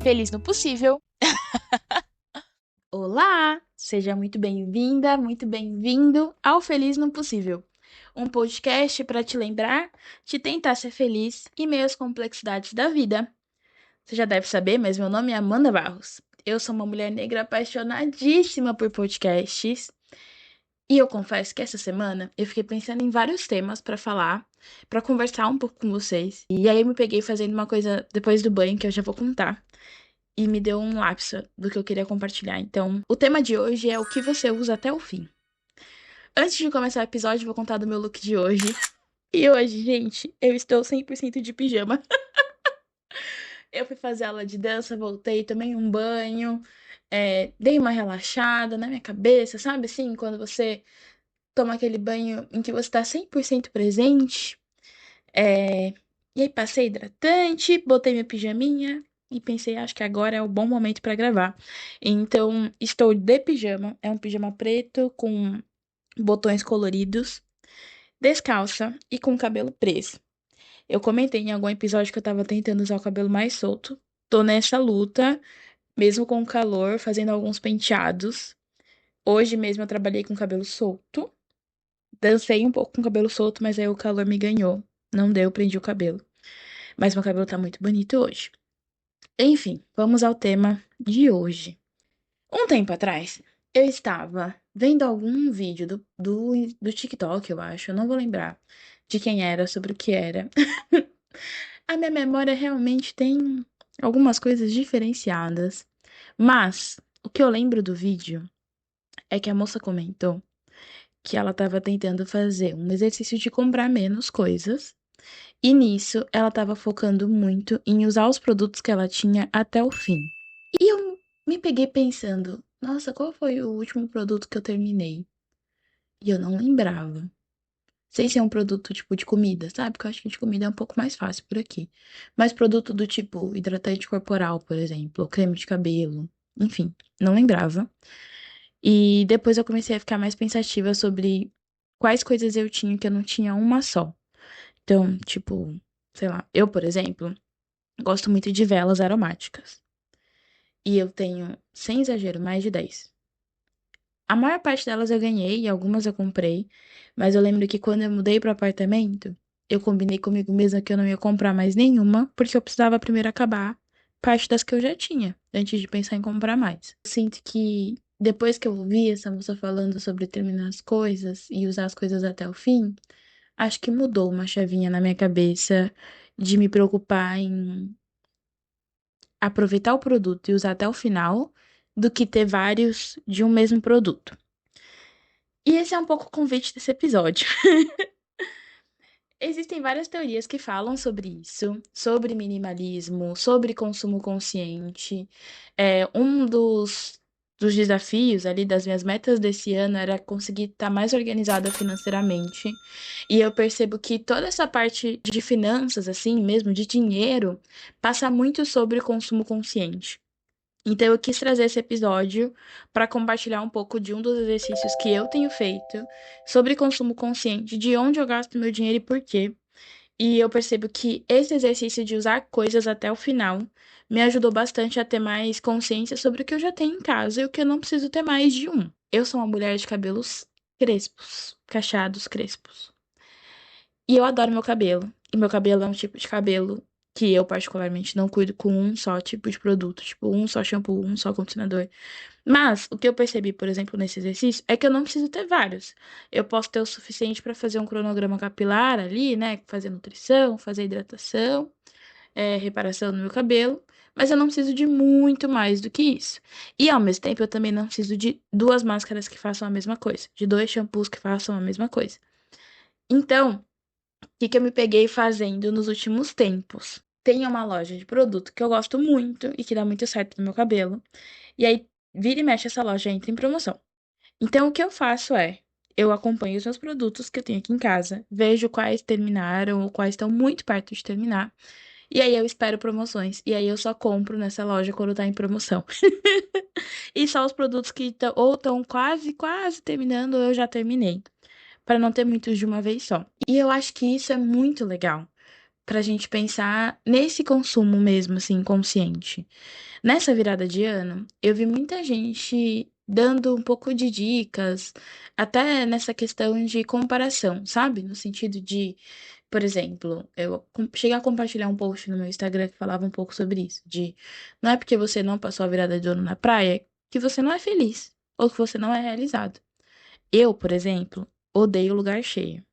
Feliz no possível. Olá! Seja muito bem-vinda, muito bem-vindo ao Feliz no Possível. Um podcast para te lembrar de tentar ser feliz em meio às complexidades da vida. Você já deve saber, mas meu nome é Amanda Barros. Eu sou uma mulher negra apaixonadíssima por podcasts. E eu confesso que essa semana eu fiquei pensando em vários temas para falar, para conversar um pouco com vocês. E aí eu me peguei fazendo uma coisa depois do banho que eu já vou contar. E me deu um lapso do que eu queria compartilhar. Então, o tema de hoje é o que você usa até o fim. Antes de começar o episódio, vou contar do meu look de hoje. E hoje, gente, eu estou 100% de pijama. Eu fui fazer aula de dança, voltei, tomei um banho, dei uma relaxada na minha cabeça, sabe assim? Quando você toma aquele banho em que você está 100% presente. É, E aí passei hidratante, botei minha pijaminha e pensei, acho que agora é o bom momento para gravar. Então, estou de pijama, é um pijama preto com botões coloridos, descalça e com o cabelo preso. Eu comentei em algum episódio que eu tava tentando usar o cabelo mais solto. Tô nessa luta, mesmo com o calor, fazendo alguns penteados. Hoje mesmo eu trabalhei com cabelo solto. Dancei um pouco com o cabelo solto, mas aí o calor me ganhou. Não deu, prendi o cabelo. Mas meu cabelo tá muito bonito hoje. Enfim, vamos ao tema de hoje. Um tempo atrás, eu estava vendo algum vídeo do TikTok, eu acho, eu não vou lembrar de quem era, sobre o que era. A minha memória realmente tem algumas coisas diferenciadas. Mas o que eu lembro do vídeo é que a moça comentou que ela estava tentando fazer um exercício de comprar menos coisas. E nisso, ela estava focando muito em usar os produtos que ela tinha até o fim. E eu me peguei pensando, nossa, qual foi o último produto que eu terminei? E eu não lembrava. Sem ser um produto tipo de comida, sabe? Porque eu acho que de comida é um pouco mais fácil por aqui. Mas produto do tipo hidratante corporal, por exemplo, ou creme de cabelo, enfim, não lembrava. E depois eu comecei a ficar mais pensativa sobre quais coisas eu tinha que eu não tinha uma só. Então, tipo, sei lá, eu, por exemplo, gosto muito de velas aromáticas. E eu tenho, sem exagero, mais de 10. A maior parte delas eu ganhei e algumas eu comprei, mas eu lembro que quando eu mudei para apartamento, eu combinei comigo mesma que eu não ia comprar mais nenhuma, porque eu precisava primeiro acabar parte das que eu já tinha, antes de pensar em comprar mais. Eu sinto que depois que eu ouvi essa moça falando sobre terminar as coisas e usar as coisas até o fim, acho que mudou uma chavinha na minha cabeça de me preocupar em aproveitar o produto e usar até o final, do que ter vários de um mesmo produto. E esse é um pouco o convite desse episódio. Existem várias teorias que falam sobre isso, sobre minimalismo, sobre consumo consciente. Um dos desafios ali das minhas metas desse ano era conseguir estar mais organizada financeiramente. E eu percebo que toda essa parte de finanças, assim mesmo, de dinheiro, passa muito sobre consumo consciente. Então, eu quis trazer esse episódio para compartilhar um pouco de um dos exercícios que eu tenho feito sobre consumo consciente, de onde eu gasto meu dinheiro e por quê. E eu percebo que esse exercício de usar coisas até o final me ajudou bastante a ter mais consciência sobre o que eu já tenho em casa e o que eu não preciso ter mais de um. Eu sou uma mulher de cabelos crespos, cacheados crespos. E eu adoro meu cabelo. E meu cabelo é um tipo de cabelo que eu particularmente não cuido com um só tipo de produto, tipo um só shampoo, um só condicionador. Mas o que eu percebi, por exemplo, nesse exercício é que eu não preciso ter vários. Eu posso ter o suficiente para fazer um cronograma capilar ali, né? Fazer nutrição, fazer hidratação, reparação no meu cabelo. Mas eu não preciso de muito mais do que isso. E ao mesmo tempo, eu também não preciso de duas máscaras que façam a mesma coisa, de dois shampoos que façam a mesma coisa. Então, o que que eu me peguei fazendo nos últimos tempos? Tem uma loja de produto que eu gosto muito e que dá muito certo no meu cabelo. E aí, vira e mexe, essa loja entra em promoção. Então, o que eu faço é, eu acompanho os meus produtos que eu tenho aqui em casa, vejo quais terminaram ou quais estão muito perto de terminar. E aí eu espero promoções. E aí eu só compro nessa loja quando tá em promoção. E só os produtos que ou estão quase, quase terminando ou eu já terminei. Para não ter muitos de uma vez só. E eu acho que isso é muito legal. pra gente pensar nesse consumo mesmo, assim, consciente. Nessa virada de ano, eu vi muita gente dando um pouco de dicas, até nessa questão de comparação, sabe? No sentido de, por exemplo, cheguei a compartilhar um post no meu Instagram que falava um pouco sobre isso, de não é porque você não passou a virada de ano na praia que você não é feliz ou que você não é realizado. Eu, por exemplo, odeio lugar cheio.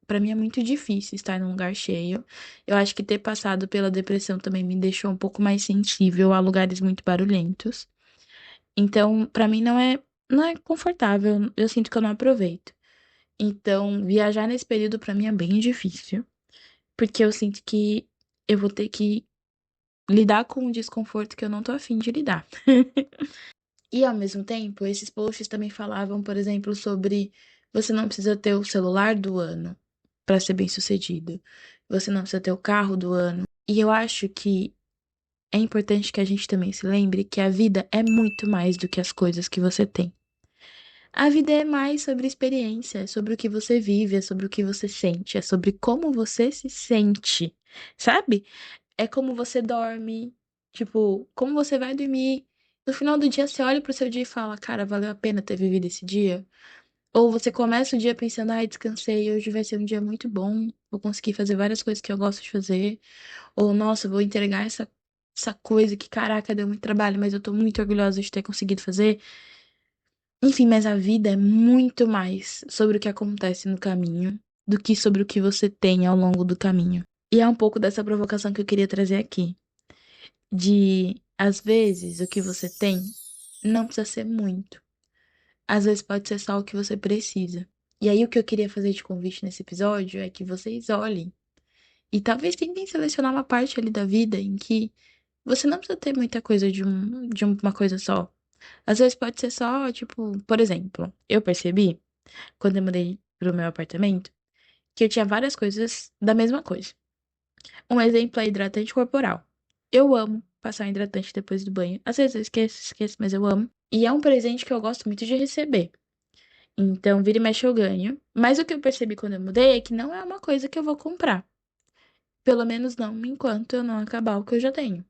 Pra mim é muito difícil estar num lugar cheio. Eu acho que ter passado pela depressão também me deixou um pouco mais sensível a lugares muito barulhentos. Então, pra mim não é confortável. Eu sinto que eu não aproveito. Então, viajar nesse período pra mim é bem difícil, porque eu sinto que eu vou ter que lidar com um desconforto que eu não tô afim de lidar. E ao mesmo tempo, esses posts também falavam, por exemplo, sobre você não precisa ter o celular do ano para ser bem-sucedido. Você não precisa ter o carro do ano. E eu acho que é importante que a gente também se lembre que a vida é muito mais do que as coisas que você tem. A vida é mais sobre experiência, é sobre o que você vive, é sobre o que você sente, é sobre como você se sente, sabe? É como você dorme, tipo, como você vai dormir. No final do dia, você olha pro seu dia e fala, cara, valeu a pena ter vivido esse dia? Ou você começa o dia pensando, ai, descansei, hoje vai ser um dia muito bom, vou conseguir fazer várias coisas que eu gosto de fazer. Ou, nossa, vou entregar essa coisa que, caraca, deu muito trabalho, mas eu tô muito orgulhosa de ter conseguido fazer. Enfim, mas a vida é muito mais sobre o que acontece no caminho do que sobre o que você tem ao longo do caminho. E é um pouco dessa provocação que eu queria trazer aqui. De, às vezes, o que você tem não precisa ser muito. Às vezes pode ser só o que você precisa. E aí, o que eu queria fazer de convite nesse episódio é que vocês olhem e talvez tentem selecionar uma parte ali da vida em que você não precisa ter muita coisa de uma coisa só. Às vezes pode ser só, tipo, por exemplo, eu percebi, quando eu mudei pro meu apartamento, que eu tinha várias coisas da mesma coisa. Um exemplo é hidratante corporal. Eu amo passar hidratante depois do banho. Às vezes eu esqueço, mas eu amo. E é um presente que eu gosto muito de receber. Então, vira e mexe eu ganho. Mas o que eu percebi quando eu mudei é que não é uma coisa que eu vou comprar. Pelo menos não enquanto eu não acabar o que eu já tenho.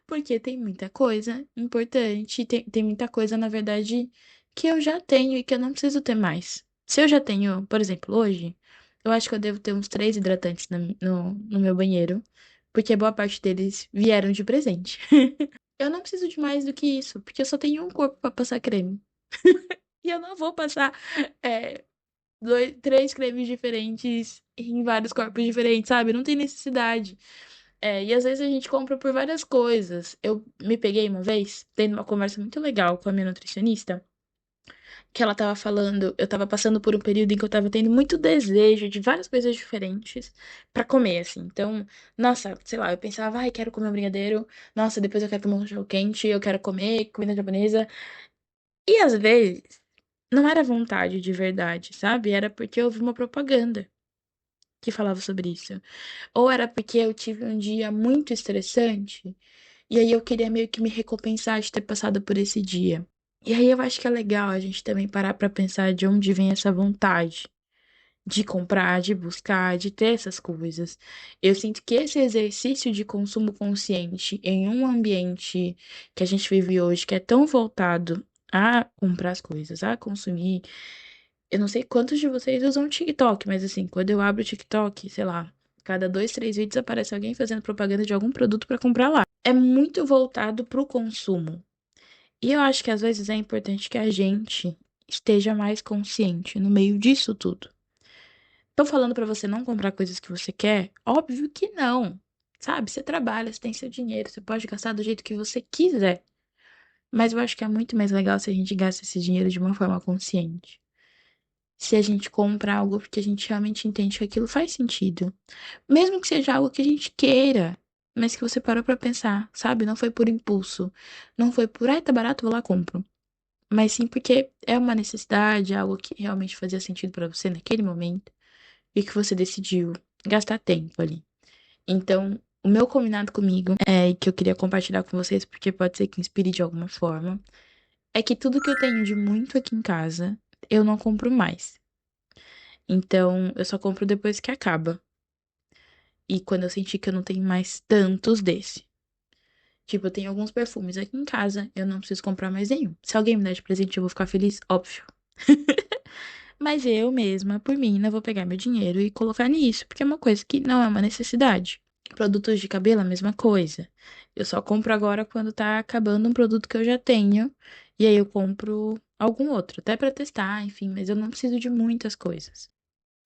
Porque tem muita coisa importante, tem muita coisa, na verdade, que eu já tenho e que eu não preciso ter mais. Se eu já tenho, por exemplo, hoje, eu acho que eu devo ter uns 3 hidratantes no meu banheiro, porque boa parte deles vieram de presente. Eu não preciso de mais do que isso, porque eu só tenho um corpo pra passar creme. E eu não vou passar é, 3 cremes diferentes em vários corpos diferentes, sabe? Não tem necessidade. E às vezes a gente compra por várias coisas. Eu me peguei uma vez, tendo uma conversa muito legal com a minha nutricionista, que ela tava falando, eu tava passando por um período em que eu tava tendo muito desejo de várias coisas diferentes pra comer, assim. Então, nossa, sei lá, eu pensava, ai, quero comer um brigadeiro, nossa, depois eu quero tomar um cachorro quente, eu quero comer comida japonesa. E às vezes, não era vontade de verdade, sabe? Era porque eu ouvi uma propaganda que falava sobre isso. Ou era porque eu tive um dia muito estressante e aí eu queria meio que me recompensar de ter passado por esse dia. E aí eu acho que é legal a gente também parar pra pensar de onde vem essa vontade de comprar, de buscar, de ter essas coisas. Eu sinto que esse exercício de consumo consciente em um ambiente que a gente vive hoje, que é tão voltado a comprar as coisas, a consumir. Eu não sei quantos de vocês usam TikTok, mas assim, quando eu abro o TikTok, sei lá, cada 2, 3 vídeos aparece alguém fazendo propaganda de algum produto pra comprar lá. É muito voltado pro consumo. E eu acho que às vezes é importante que a gente esteja mais consciente no meio disso tudo. Tô falando pra você não comprar coisas que você quer? Óbvio que não. Sabe? Você trabalha, você tem seu dinheiro, você pode gastar do jeito que você quiser. Mas eu acho que é muito mais legal se a gente gasta esse dinheiro de uma forma consciente. Se a gente compra algo porque a gente realmente entende que aquilo faz sentido. Mesmo que seja algo que a gente queira, mas que você parou pra pensar, sabe? Não foi por impulso. Não foi por, ai, tá barato, vou lá compro. Mas sim porque é uma necessidade, algo que realmente fazia sentido pra você naquele momento e que você decidiu gastar tempo ali. Então, o meu combinado comigo e que eu queria compartilhar com vocês porque pode ser que inspire de alguma forma, é que tudo que eu tenho de muito aqui em casa, eu não compro mais. Então, eu só compro depois que acaba. e quando eu senti que eu não tenho mais tantos desse. Tipo, eu tenho alguns perfumes aqui em casa, eu não preciso comprar mais nenhum. Se alguém me der de presente, eu vou ficar feliz, óbvio. Mas eu mesma, por mim, não vou pegar meu dinheiro e colocar nisso, porque é uma coisa que não é uma necessidade. Produtos de cabelo, a mesma coisa. Eu só compro agora quando tá acabando um produto que eu já tenho, e aí eu compro algum outro, até pra testar, enfim, mas eu não preciso de muitas coisas.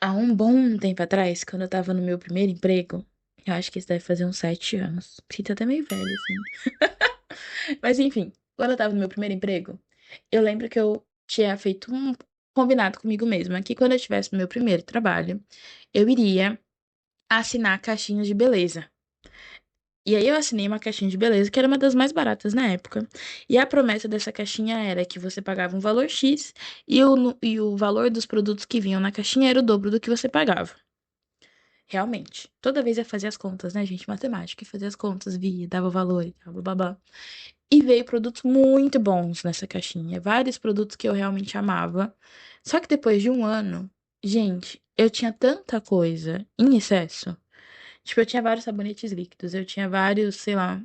Há um bom tempo atrás, quando eu tava no meu primeiro emprego, eu acho que isso deve fazer uns 7 anos. Sinto até meio velho, assim. Mas enfim, quando eu tava no meu primeiro emprego, eu lembro que eu tinha feito um combinado comigo mesma que quando eu estivesse no meu primeiro trabalho, eu iria assinar caixinhas de beleza. E aí eu assinei uma caixinha de beleza que era uma das mais baratas na época. E a promessa dessa caixinha era que você pagava um valor X e o valor dos produtos que vinham na caixinha era o dobro do que você pagava. Realmente. Toda vez eu fazia as contas, né, gente? Matemática. E fazia as contas, via, dava valor e tal, blá, blá, blá. E veio produtos muito bons nessa caixinha. Vários produtos que eu realmente amava. Só que depois de um ano, gente, eu tinha tanta coisa em excesso. Tipo, eu tinha vários sabonetes líquidos. Eu tinha vários, sei lá,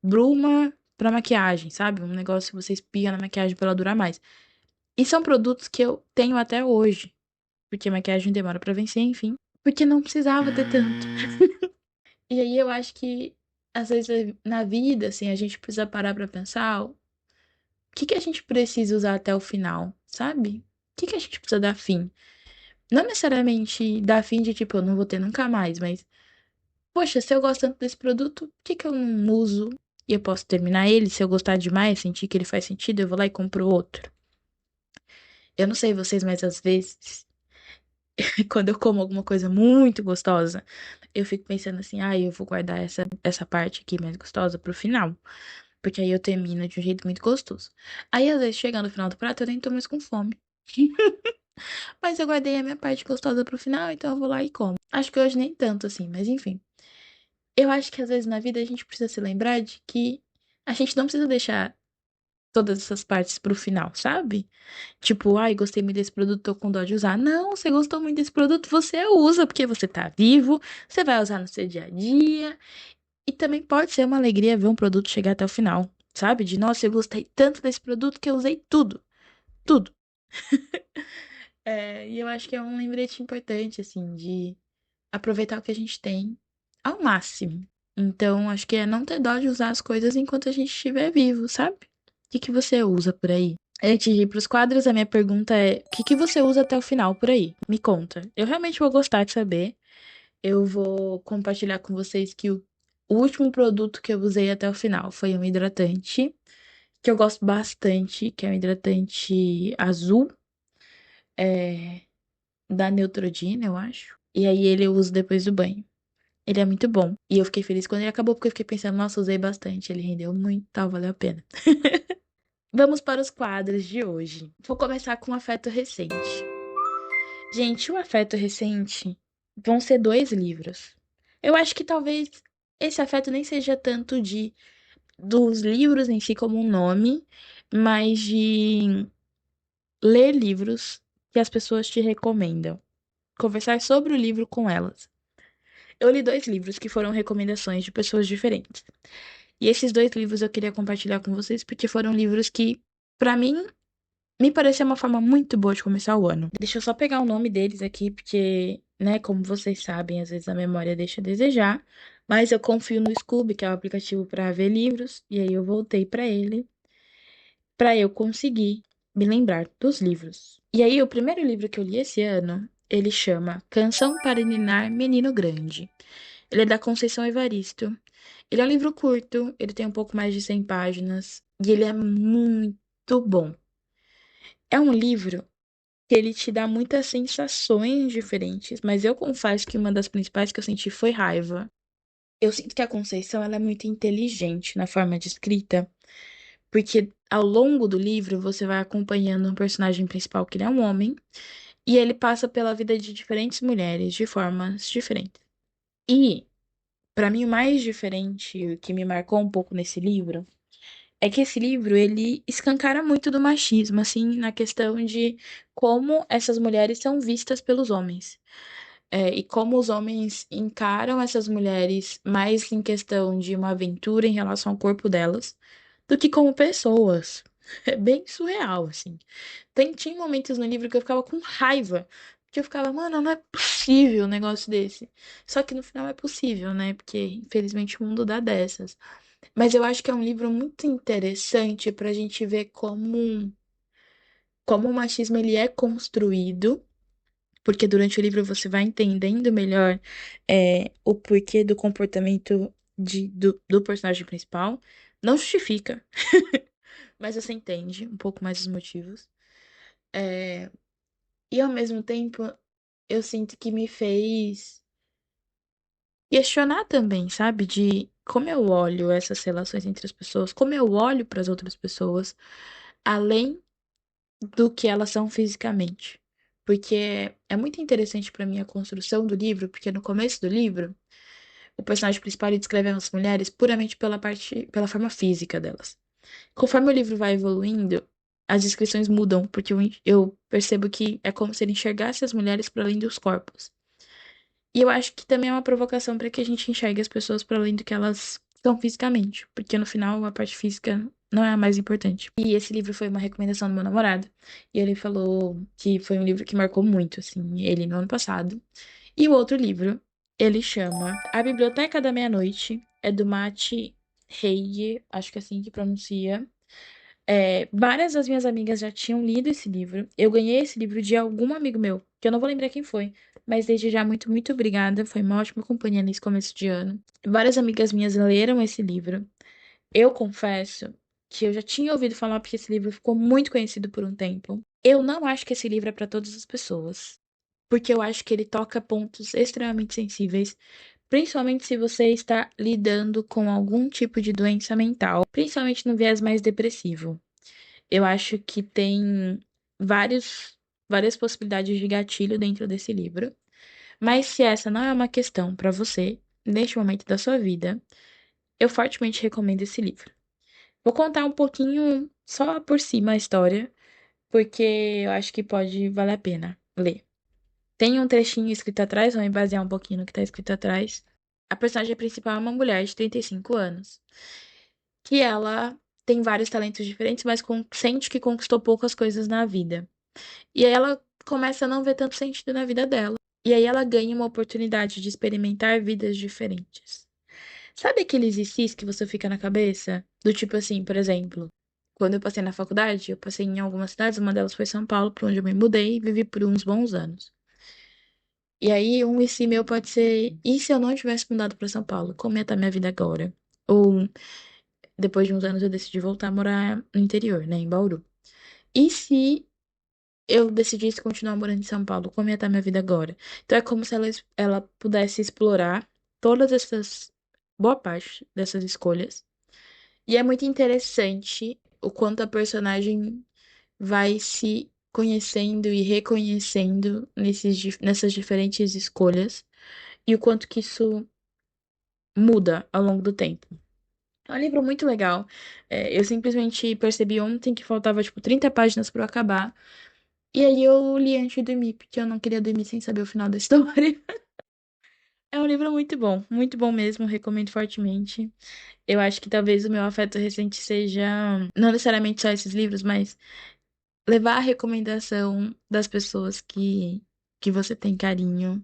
bruma pra maquiagem, sabe? Um negócio que você espirra na maquiagem pra ela durar mais. E são produtos que eu tenho até hoje. Porque a maquiagem demora pra vencer, enfim. Porque não precisava ter tanto. E aí eu acho que, às vezes, na vida, assim, a gente precisa parar pra pensar o que que a gente precisa usar até o final, sabe? O que que a gente precisa dar fim? Não necessariamente dar fim de, tipo, eu não vou ter nunca mais, mas, poxa, se eu gosto tanto desse produto, por que que eu não uso e eu posso terminar ele? Se eu gostar demais, sentir que ele faz sentido, eu vou lá e compro outro. Eu não sei vocês, mas às vezes, quando eu como alguma coisa muito gostosa, eu fico pensando assim, eu vou guardar essa parte aqui mais gostosa pro final. Porque aí eu termino de um jeito muito gostoso. Aí, às vezes, chegando no final do prato, eu nem tô mais com fome. Mas eu guardei a minha parte gostosa pro final, então eu vou lá e como. Acho que hoje nem tanto assim, mas enfim. Eu acho que às vezes na vida a gente precisa se lembrar de que a gente não precisa deixar todas essas partes pro final, sabe? Tipo, gostei muito desse produto, tô com dó de usar. Não, você gostou muito desse produto, você usa, porque você tá vivo, você vai usar no seu dia a dia. E também pode ser uma alegria ver um produto chegar até o final, sabe? De, nossa, eu gostei tanto desse produto que eu usei tudo, tudo. E eu acho que é um lembrete importante, assim, de aproveitar o que a gente tem ao máximo. Então, acho que é não ter dó de usar as coisas enquanto a gente estiver vivo, sabe? O que que você usa por aí? Antes de ir pros quadros, a minha pergunta é: o que que você usa até o final por aí? Me conta. Eu realmente vou gostar de saber. Eu vou compartilhar com vocês que o último produto que eu usei até o final foi um hidratante, que eu gosto bastante, que é um hidratante azul, é, da Neutrogena, eu acho. E aí ele eu uso depois do banho. Ele é muito bom. E eu fiquei feliz quando ele acabou, porque eu fiquei pensando, nossa, usei bastante. Ele rendeu muito, tal, valeu a pena. Vamos para os quadros de hoje. Vou começar com um afeto recente. Gente, o afeto recente vão ser 2 livros. Eu acho que talvez esse afeto nem seja tanto de dos livros em si como um nome, mas de ler livros que as pessoas te recomendam. Conversar sobre o livro com elas. Eu li 2 livros que foram recomendações de pessoas diferentes. E esses 2 livros eu queria compartilhar com vocês porque foram livros que, pra mim, me pareceu uma forma muito boa de começar o ano. Deixa eu só pegar o nome deles aqui, porque, né, como vocês sabem, às vezes a memória deixa a desejar. Mas eu confio no Scoob, que é o aplicativo para ver livros, e aí eu voltei para ele para eu conseguir me lembrar dos livros. E aí, o primeiro livro que eu li esse ano, ele chama Canção para Ninar Menino Grande. Ele é da Conceição Evaristo. Ele é um livro curto, ele tem um pouco mais de 100 páginas, e ele é muito bom. É um livro que ele te dá muitas sensações diferentes, mas eu confesso que uma das principais que eu senti foi raiva. Eu sinto que a Conceição ela é muito inteligente na forma de escrita, porque ao longo do livro você vai acompanhando um personagem principal que ele é um homem, e ele passa pela vida de diferentes mulheres de formas diferentes. E, pra mim, o mais diferente, o que me marcou um pouco nesse livro, é que esse livro ele escancara muito do machismo, assim, na questão de como essas mulheres são vistas pelos homens. e como os homens encaram essas mulheres mais em questão de uma aventura em relação ao corpo delas do que como pessoas. É bem surreal, assim. Tinha momentos no livro que eu ficava com raiva. Que eu ficava, mano, não é possível um negócio desse. Só que no final é possível, né? Porque, infelizmente, o mundo dá dessas. Mas eu acho que é um livro muito interessante pra gente ver como o machismo ele é construído. Porque durante o livro você vai entendendo melhor o porquê do comportamento do personagem principal. Não justifica, mas você entende um pouco mais os motivos. É, e ao mesmo tempo, eu sinto que me fez questionar também, sabe? De como eu olho essas relações entre as pessoas, como eu olho para as outras pessoas, além do que elas são fisicamente. Porque é muito interessante para mim a construção do livro, porque no começo do livro, o personagem principal ele descreve as mulheres puramente pela forma física delas. Conforme o livro vai evoluindo, as descrições mudam, porque eu percebo que é como se ele enxergasse as mulheres para além dos corpos. E eu acho que também é uma provocação para que a gente enxergue as pessoas para além do que elas são fisicamente, porque no final a parte física não é a mais importante. E esse livro foi uma recomendação do meu namorado, e ele falou que foi um livro que marcou muito, assim, ele no ano passado. E o outro livro, ele chama A Biblioteca da Meia-Noite, é do Mate Heige, acho que é assim que pronuncia. Várias das minhas amigas já tinham lido esse livro. Eu ganhei esse livro de algum amigo meu, que eu não vou lembrar quem foi. Mas desde já, muito, muito obrigada. Foi uma ótima companhia nesse começo de ano. Várias amigas minhas leram esse livro. Eu confesso que eu já tinha ouvido falar porque esse livro ficou muito conhecido por um tempo. Eu não acho que esse livro é para todas as pessoas. Porque eu acho que ele toca pontos extremamente sensíveis, principalmente se você está lidando com algum tipo de doença mental, principalmente no viés mais depressivo. Eu acho que tem vários, várias possibilidades de gatilho dentro desse livro. Mas se essa não é uma questão para você, neste momento da sua vida, eu fortemente recomendo esse livro. Vou contar um pouquinho só por cima a história, porque eu acho que pode valer a pena ler. Tem um trechinho escrito atrás, vou me basear um pouquinho no que tá escrito atrás. A personagem principal é uma mulher de 35 anos, que ela tem vários talentos diferentes, mas sente que conquistou poucas coisas na vida. E aí ela começa a não ver tanto sentido na vida dela. E aí ela ganha uma oportunidade de experimentar vidas diferentes. Sabe aqueles ICs que você fica na cabeça? Do tipo assim, por exemplo, quando eu passei na faculdade, eu passei em algumas cidades, uma delas foi São Paulo, para onde eu me mudei e vivi por uns bons anos. E aí, um IC meu pode ser, e se eu não tivesse mudado para São Paulo, como ia estar minha vida agora? Ou depois de uns anos eu decidi voltar a morar no interior, né, em Bauru. E se eu decidisse continuar morando em São Paulo, como ia estar minha vida agora? Então é como se ela pudesse explorar todas essas, boa parte dessas escolhas. E é muito interessante o quanto a personagem vai se conhecendo e reconhecendo nessas diferentes escolhas e o quanto que isso muda ao longo do tempo. É um livro muito legal. Eu simplesmente percebi ontem que faltava, tipo, 30 páginas para eu acabar. E aí eu li antes de dormir, porque eu não queria dormir sem saber o final da história. É um livro muito bom mesmo, recomendo fortemente. Eu acho que talvez o meu afeto recente seja, não necessariamente só esses livros, mas levar a recomendação das pessoas que você tem carinho,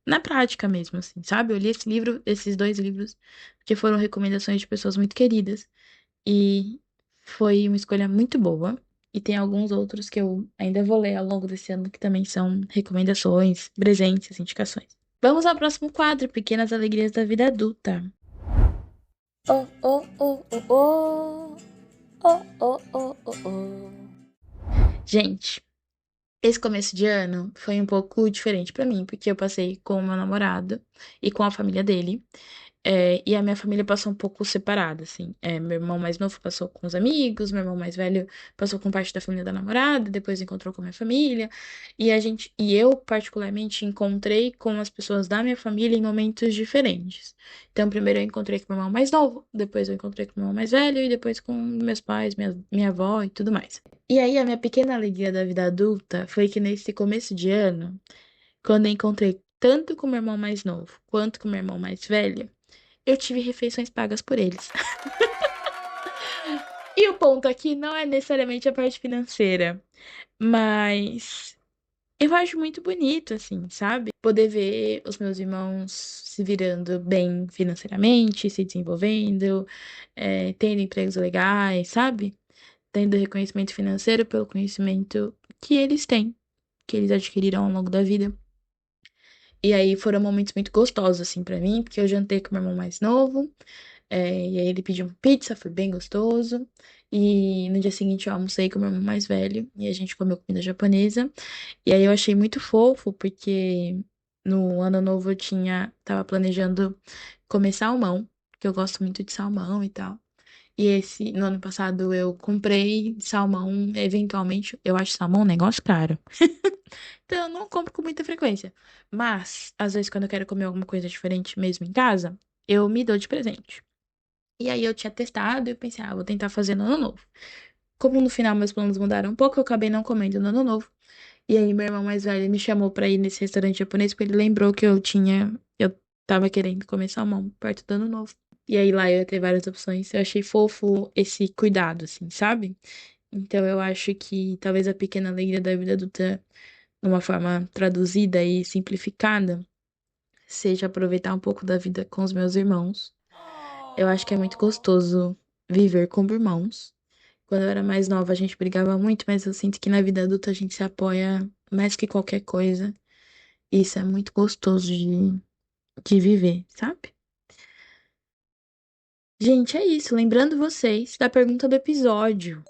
na prática mesmo, assim, sabe? Eu li esses dois livros, que foram recomendações de pessoas muito queridas. E foi uma escolha muito boa. E tem alguns outros que eu ainda vou ler ao longo desse ano, que também são recomendações, presentes, indicações. Vamos ao próximo quadro, Pequenas Alegrias da Vida Adulta. Oh, oh, oh, oh, oh. Oh, oh, oh, oh, oh. Gente, esse começo de ano foi um pouco diferente pra mim, porque eu passei com o meu namorado e com a família dele. E a minha família passou um pouco separada, assim. Meu irmão mais novo passou com os amigos, meu irmão mais velho passou com parte da família da namorada, depois encontrou com a minha família. E eu, particularmente, encontrei com as pessoas da minha família em momentos diferentes. Então, primeiro eu encontrei com o meu irmão mais novo, depois eu encontrei com o meu irmão mais velho, e depois com meus pais, minha avó e tudo mais. E aí, a minha pequena alegria da vida adulta foi que nesse começo de ano, quando eu encontrei tanto com meu irmão mais novo quanto com meu irmão mais velho, eu tive refeições pagas por eles. E o ponto aqui não é necessariamente a parte financeira, mas eu acho muito bonito, assim, sabe? Poder ver os meus irmãos se virando bem financeiramente, se desenvolvendo, tendo empregos legais, sabe? Tendo reconhecimento financeiro pelo conhecimento que eles têm, que eles adquiriram ao longo da vida. E aí foram momentos muito gostosos, assim, pra mim, porque eu jantei com meu irmão mais novo, e aí ele pediu uma pizza, foi bem gostoso. E no dia seguinte eu almocei com meu irmão mais velho, e a gente comeu comida japonesa. E aí eu achei muito fofo, porque no ano novo tava planejando comer salmão, porque eu gosto muito de salmão e tal. E no ano passado eu comprei salmão, eventualmente, eu acho salmão um negócio caro. Então eu não compro com muita frequência. Mas, às vezes, quando eu quero comer alguma coisa diferente mesmo em casa, eu me dou de presente. E aí eu tinha testado e eu pensei, vou tentar fazer no ano novo. Como no final meus planos mudaram um pouco, eu acabei não comendo no ano novo. E aí meu irmão mais velho me chamou pra ir nesse restaurante japonês, porque ele lembrou que eu tava querendo comer salmão perto do ano novo. E aí lá eu ia ter várias opções. Eu achei fofo esse cuidado, assim, sabe? Então eu acho que talvez a pequena alegria da vida adulta, numa forma traduzida e simplificada, seja aproveitar um pouco da vida com os meus irmãos. Eu acho que é muito gostoso viver com irmãos. Quando eu era mais nova, a gente brigava muito, mas eu sinto que na vida adulta a gente se apoia mais que qualquer coisa. E isso é muito gostoso de viver, sabe? Gente, é isso. Lembrando vocês da pergunta do episódio.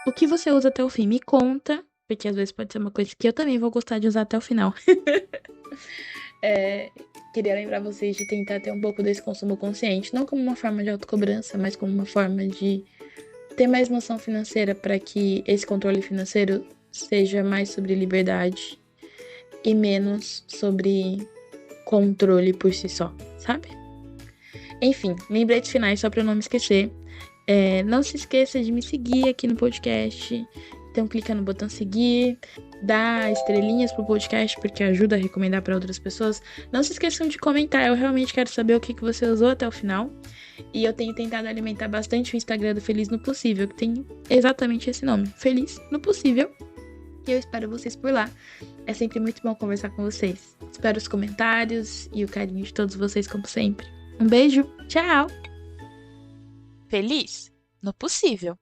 O que você usa até o fim? Me conta, porque às vezes pode ser uma coisa que eu também vou gostar de usar até o final. É, queria lembrar vocês de tentar ter um pouco desse consumo consciente, não como uma forma de autocobrança, mas como uma forma de ter mais noção financeira para que esse controle financeiro seja mais sobre liberdade e menos sobre controle por si só, sabe? Enfim, lembretes finais só para eu não me esquecer. Não se esqueça de me seguir aqui no podcast. Então clica no botão seguir, dá estrelinhas pro podcast porque ajuda a recomendar para outras pessoas. Não se esqueçam de comentar, eu realmente quero saber o que você usou até o final. E eu tenho tentado alimentar bastante o Instagram do Feliz no Possível, que tem exatamente esse nome, Feliz no Possível. E eu espero vocês por lá. É sempre muito bom conversar com vocês. Espero os comentários e o carinho de todos vocês, como sempre. Um beijo, tchau! Feliz no Possível.